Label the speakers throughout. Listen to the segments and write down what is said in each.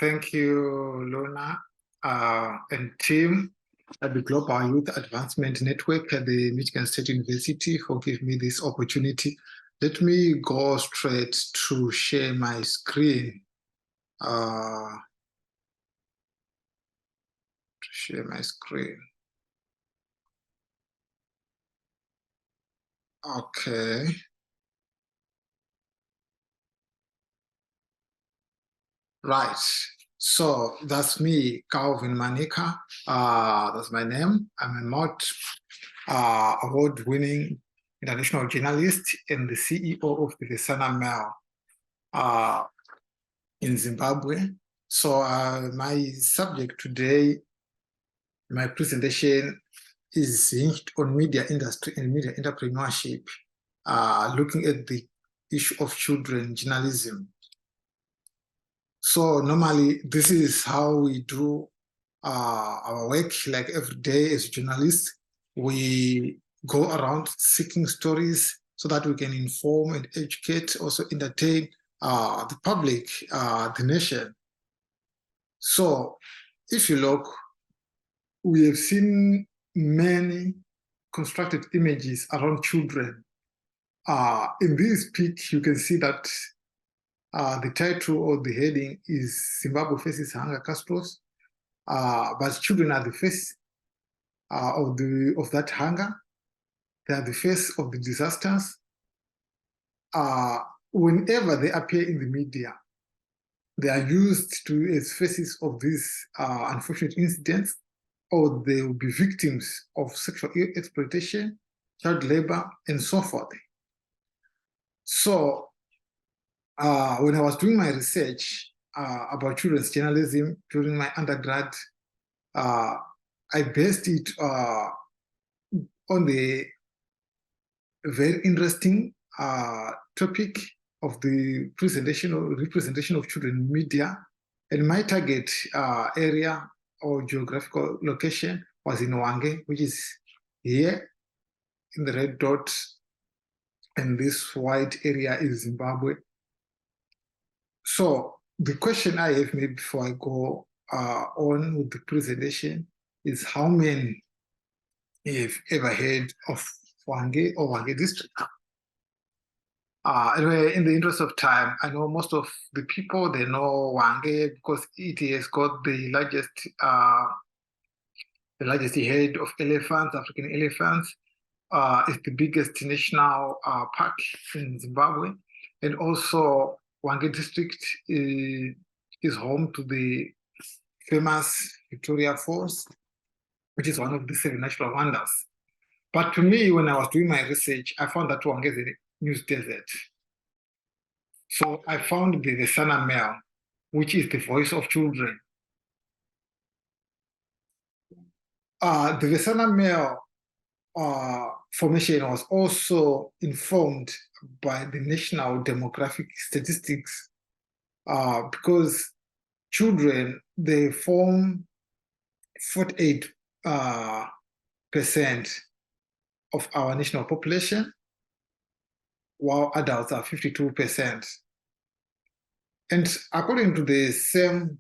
Speaker 1: Thank you, Luna, and team at the Global Youth Advancement Network at the Michigan State University for giving me this opportunity. Let me go straight to share my screen. Okay. Right. So that's me, Calvin Manika. That's my name. I'm a award-winning international journalist and the CEO of the Vesana Mail in Zimbabwe. So my subject today, my presentation is hinged on media industry and media entrepreneurship, looking at the issue of children journalism. So normally this is how we do our work, like every day as journalists. We go around seeking stories so that we can inform and educate, also entertain the public, the nation. So if you look, we have seen many constructed images around children. In this pic, you can see that the title or the heading is Zimbabwe faces hunger catastrophe, but children are the face of that hunger. They are the face of the disasters. Whenever they appear in the media, they are used as faces of these unfortunate incidents, or they will be victims of sexual exploitation, child labor, and so forth. So when I was doing my research about children's journalism during my undergrad, I based it on the very interesting topic of the representation of children in media. And my target area or geographical location was in Hwange, which is here in the red dot, and this white area is Zimbabwe. So the question I have maybe before I go on with the presentation is how many have ever heard of Hwange or Hwange district? Anyway, in the interest of time, I know most of the people, they know Hwange because it has got the largest herd of elephants, African elephants. It's the biggest national park in Zimbabwe. And also Hwange district is home to the famous Victoria Falls, which is one of the 7 natural wonders. But to me, when I was doing my research, I found that Hwange is a news desert. So I found the Vesana Mail, which is the voice of children. The Vesana Mail formation was also informed by the national demographic statistics because children, they form 48% of our national population, while adults are 52%. And according to the same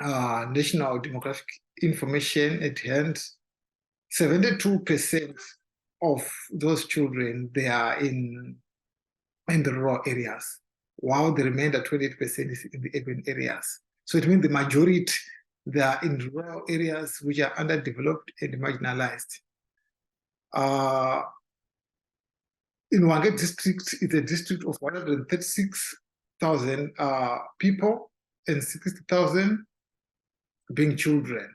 Speaker 1: national demographic information at hand, 72% of those children, they are in the rural areas, while the remainder 28% is in the urban areas. So it means the majority, they are in rural areas which are underdeveloped and marginalized. In Hwange district, it's a district of 136,000 people and 60,000 being children.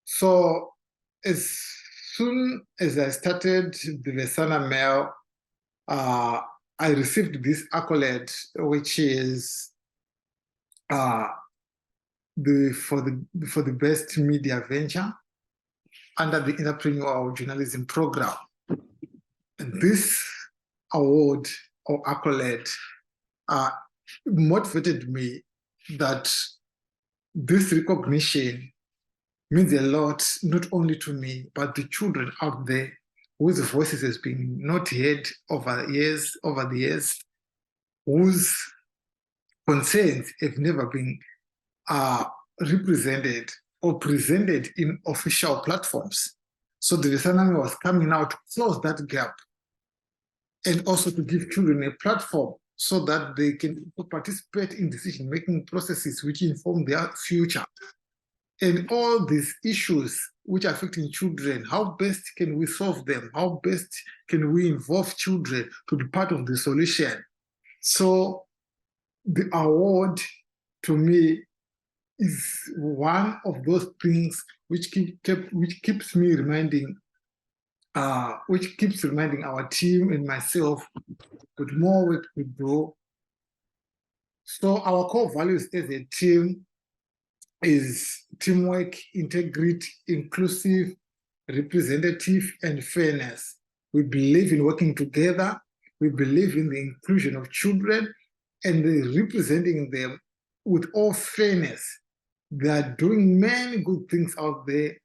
Speaker 1: So as soon as I started the Vesana Mail, I received this accolade, which is for the best media venture under the entrepreneurial journalism program. And this award or accolade motivated me that this recognition means a lot, not only to me, but the children out there whose voices has been not heard over the years, whose concerns have never been represented or presented in official platforms. So the Vesaname was coming out to close that gap and also to give children a platform so that they can participate in decision-making processes which inform their future. And all these issues which are affecting children, how best can we solve them? How best can we involve children to be part of the solution? So the award, to me, is one of those things which keeps reminding our team and myself with more work to do. So our core values as a team is teamwork, integrity, inclusive, representative, and fairness. We believe in working together. We believe in the inclusion of children and representing them with all fairness. They are doing many good things out there.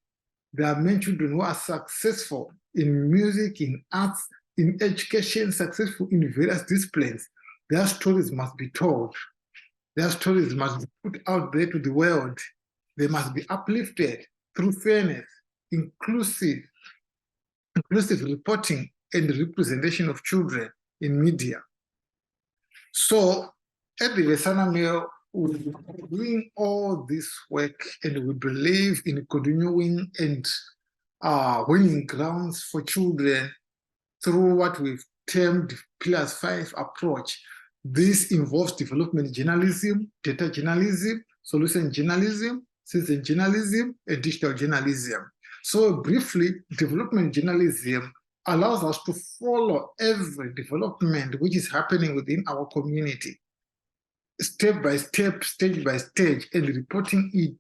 Speaker 1: There are many children who are successful in music, in arts, in education, successful in various disciplines. Their stories must be told. Their stories must be put out there to the world. They must be uplifted through fairness, inclusive reporting and representation of children in media. So at the Vesaname, we're doing all this work, and we believe in continuing and winning grounds for children through what we've termed Pillars 5 approach. This involves development journalism, data journalism, solution journalism, citizen journalism, and digital journalism. So briefly, development journalism allows us to follow every development which is happening within our community, step by step, stage by stage, and reporting it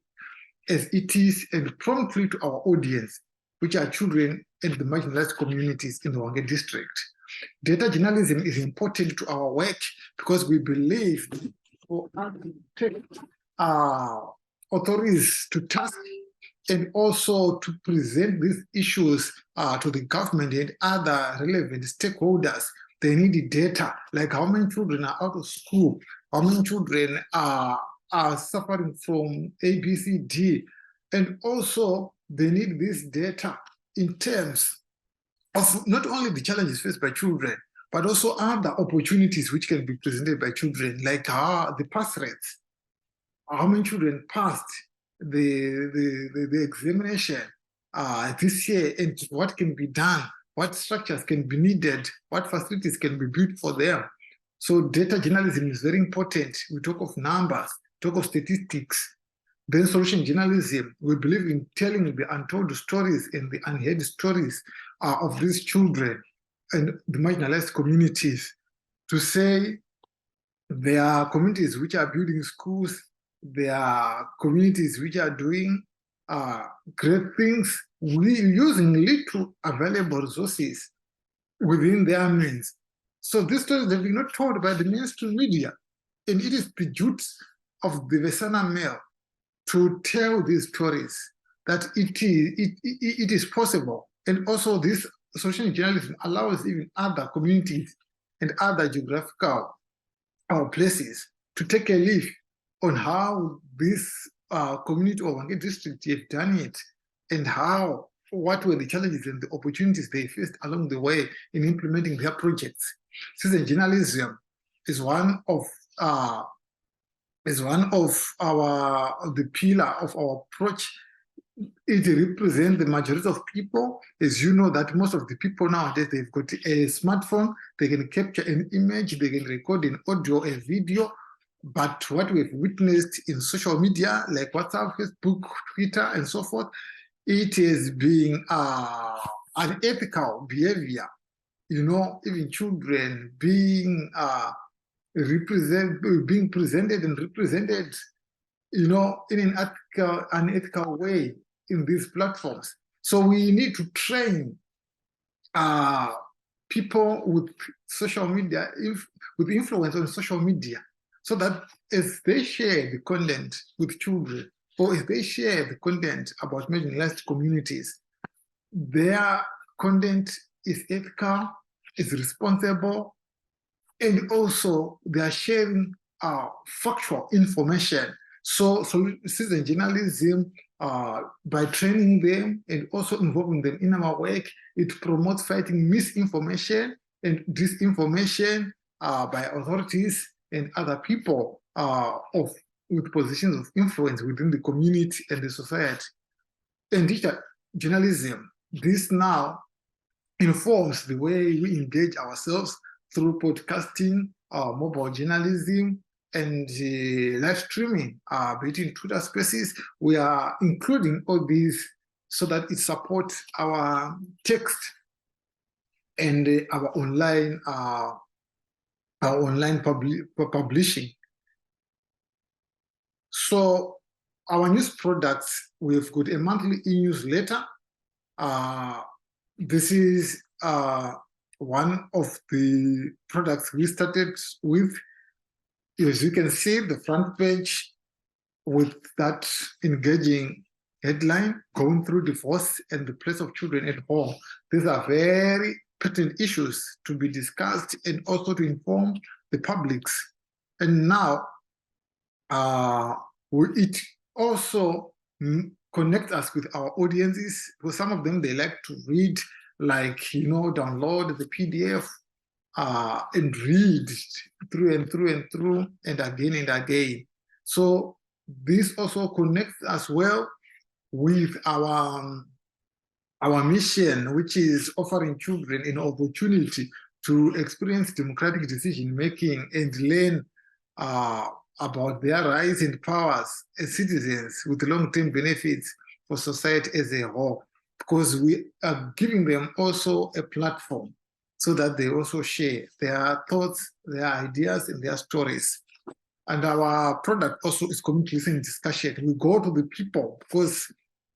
Speaker 1: as it is and promptly to our audience, which are children and the marginalized communities in the Hwange district. Data journalism is important to our work because we believe for us to take authorities to task and also to present these issues to the government and other relevant stakeholders. They need data, like how many children are out of school, how many children are suffering from A, B, C, D, and also they need this data in terms of not only the challenges faced by children, but also other opportunities which can be presented by children, like the pass rates. How many children passed the examination this year, and what can be done, what structures can be needed, what facilities can be built for them. So data journalism is very important. We talk of numbers, talk of statistics. Then solution journalism, we believe in telling the untold stories and the unheard stories of these children and the marginalized communities, to say there are communities which are building schools, there are communities which are doing great things using little available resources within their means. So these stories have been not told by the mainstream media, and it is the duty of the Vesaname to tell these stories that it is possible. And also this social journalism allows even other communities and other geographical places to take a leaf on how this community of Hwange district have done it, and what were the challenges and the opportunities they faced along the way in implementing their projects. Citizen journalism is one of the pillar of our approach. It represents the majority of people. As you know, that most of the people nowadays, they've got a smartphone, they can capture an image, they can record an audio, a video. But what we've witnessed in social media, like WhatsApp, Facebook, Twitter, and so forth, it is being unethical behavior. You know, even children being presented and represented, you know, in an unethical way in these platforms. So we need to train people with social media, with influence on social media, so that as they share the content with children, or if they share the content about marginalized communities, their content is ethical, is responsible, and also they are sharing factual information. So citizen journalism, by training them and also involving them in our work, it promotes fighting misinformation and disinformation by authorities and other people with positions of influence within the community and the society. And digital journalism, this now informs the way we engage ourselves through podcasting, mobile journalism, and live streaming between Twitter Spaces. We are including all these so that it supports our text and our online publishing. So our news products, we've got a monthly e-newsletter. This is one of the products we started with. As you can see, the front page with that engaging headline, going through divorce and the place of children at home. These are very pertinent issues to be discussed and also to inform the publics. And now, it also connects us with our audiences, because some of them, they like to read, like, download the PDF and read through and through and through and again and again. So this also connects us well with our mission, which is offering children an opportunity to experience democratic decision-making and learn about their rights and powers as citizens with long-term benefits for society as a whole, because we are giving them also a platform so that they also share their thoughts, their ideas, and their stories. And our product also is community listening discussion. We go to the people, because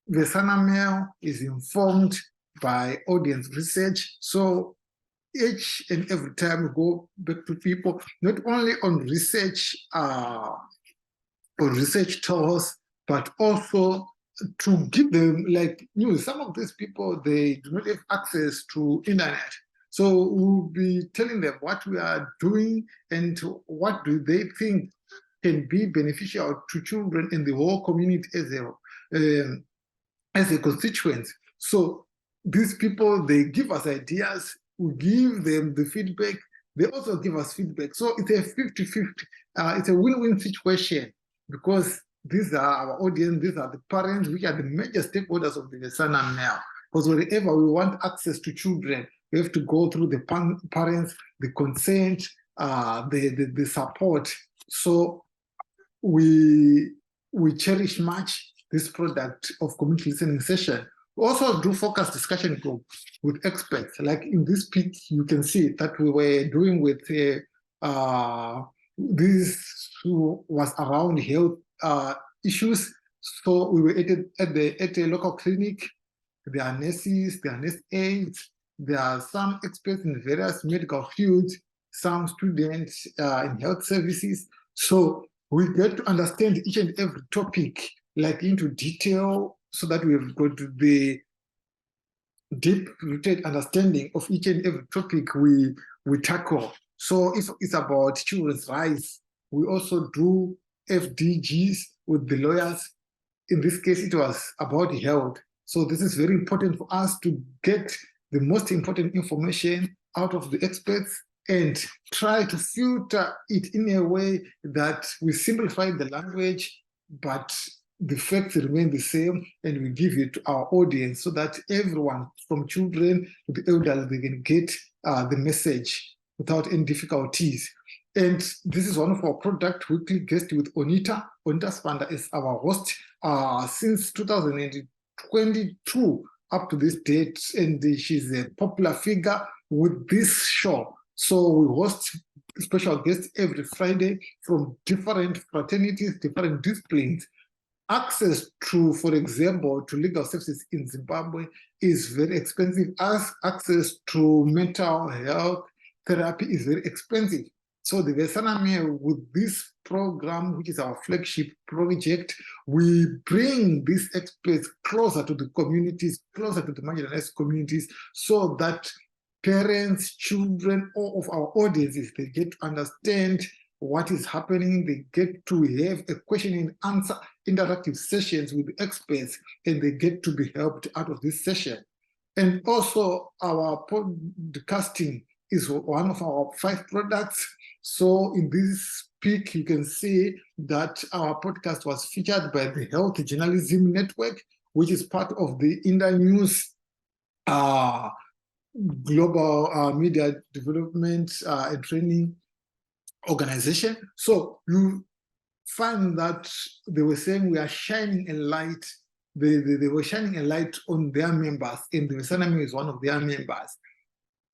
Speaker 1: the Sana Mail is informed by audience research. So each and every time we go back to people, not only on research tours, but also to give them like news. Some of these people, they do not have access to internet. So we'll be telling them what we are doing and what do they think can be beneficial to children in the whole community as a constituent. So these people, they give us ideas, we give them the feedback, they also give us feedback. So it's a 50-50, it's a win-win situation, because these are our audience, these are the parents, which are the major stakeholders of the Sana Mail. Because wherever we want access to children, we have to go through the parents, the consent, the support. So we cherish much this product of community listening session. We also do focus discussion group with experts. Like in this pic, you can see that we were doing with this was around health issues. So we were at a local clinic. There are nurses, there are nurse aides, there are some experts in various medical fields, some students in health services. So we get to understand each and every topic, like into detail, so that we've got the deep-rooted understanding of each and every topic we tackle. So if it's about children's rights, we also do FDGs with the lawyers. In this case, it was about health. So this is very important for us to get the most important information out of the experts and try to filter it in a way that we simplify the language, but the facts remain the same, and we give it to our audience so that everyone, from children to the elderly, they can get the message without any difficulties. And this is one of our product weekly guests with Onita. Onita Spanda is our host since 2022 up to this date, and she's a popular figure with this show. So we host special guests every Friday from different fraternities, different disciplines. Access to, for example, to legal services in Zimbabwe is very expensive, as access to mental health therapy is very expensive. So the Vesana Mail, with this program, which is our flagship project, we bring these experts closer to the communities, closer to the marginalized communities, so that parents, children, all of our audiences, they get to understand what is happening. They get to have a question and answer interactive sessions with experts, and they get to be helped out of this session. And also our podcasting is one of our 5 products. So in this peak, you can see that our podcast was featured by the Health Journalism Network, which is part of the India News global media development and training organization. So you find that they were saying we are shining a light. They were shining a light on their members, and the Vesanami is one of their members,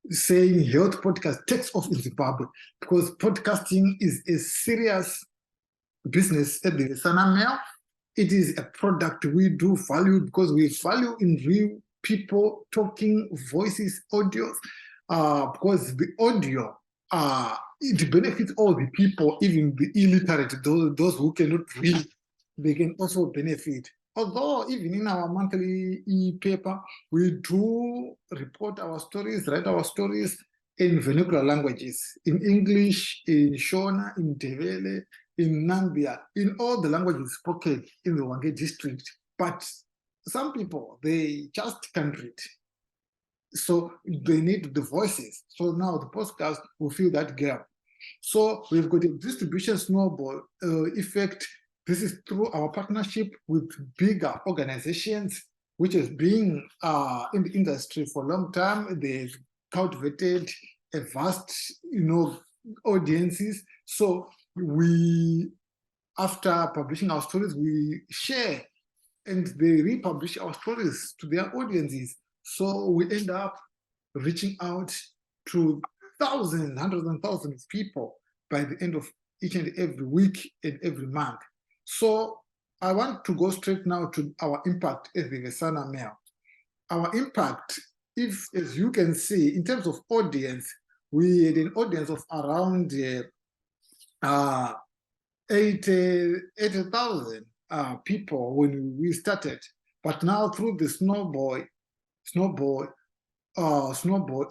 Speaker 1: saying health podcast takes off in Zimbabwe because podcasting is a serious business at the Vesanami. It is a product we do value because we value in real people talking, voices, audios, because the audio, it benefits all the people, even the illiterate, those who cannot read, they can also benefit. Although even in our monthly e-paper, we do report our stories, write our stories in vernacular languages, in English, in Shona, in Ndebele, in Nambia, in all the languages spoken in the Wange district. But some people, they just can't read. So they need the voices. So now the podcast will fill that gap. So we've got a distribution snowball effect. This is through our partnership with bigger organizations, which has been in the industry for a long time. They've cultivated a vast, audiences. So we, after publishing our stories, we share and they republish our stories to their audiences. So we end up reaching out to thousands, hundreds and thousands of people by the end of each and every week and every month. So I want to go straight now to our impact as the Vesana Mail. Our impact, if, as you can see, in terms of audience, we had an audience of around 80,000 people when we started. But now through the snowball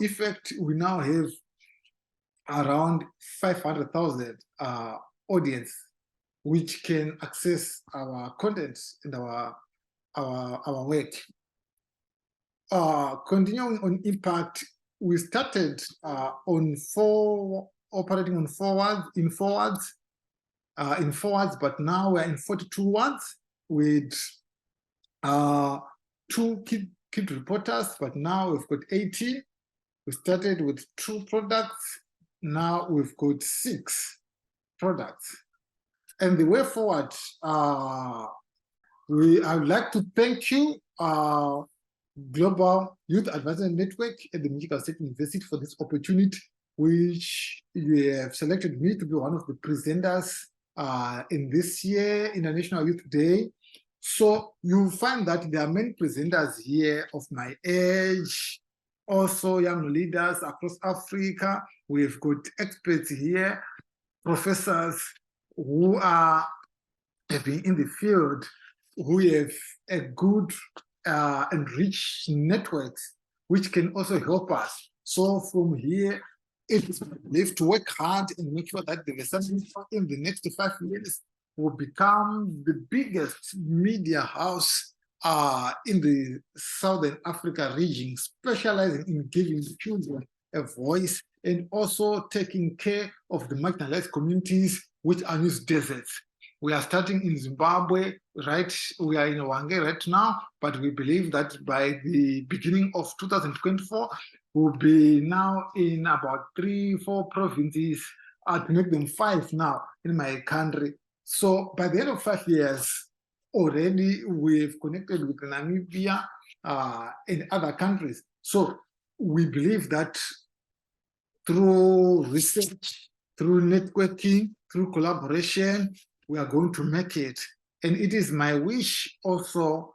Speaker 1: effect, we now have around 500,000 audience which can access our content and our work. Continuing on impact, we started operating on forwards, but now we're in 42 words with 2 kid reporters, but now we've got 18. We started with 2 products. Now we've got 6 products. And the way forward, I would like to thank you, Global Youth Advancement Network at the Manika State University, for this opportunity, which you have selected me to be one of the presenters in this year International Youth Day. So you find that there are many presenters here of my age, also young leaders across Africa. We've got experts here, professors who have been in the field, who have a good and rich networks, which can also help us. So from here, it's left to work hard and make sure that the Vesanami in the next 5 years will become the biggest media house in the Southern Africa region, specializing in giving children a voice and also taking care of the marginalized communities which are news deserts. We are starting in Zimbabwe, right? We are in Wange right now, but we believe that by the beginning of 2024, we'll be now in about 3-4 provinces, to make them 5 now in my country. So by the end of 5 years, already we've connected with Namibia and other countries. So we believe that through research, through networking, through collaboration, we are going to make it. And it is my wish also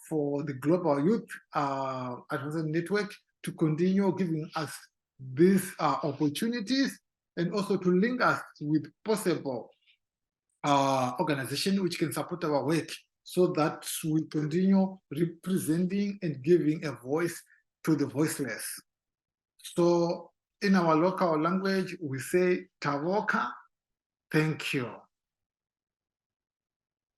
Speaker 1: for the Global Youth Advancement Network to continue giving us these opportunities and also to link us with possible organizations which can support our work so that we continue representing and giving a voice to the voiceless. So in our local language, we say Tavoka, Thank you.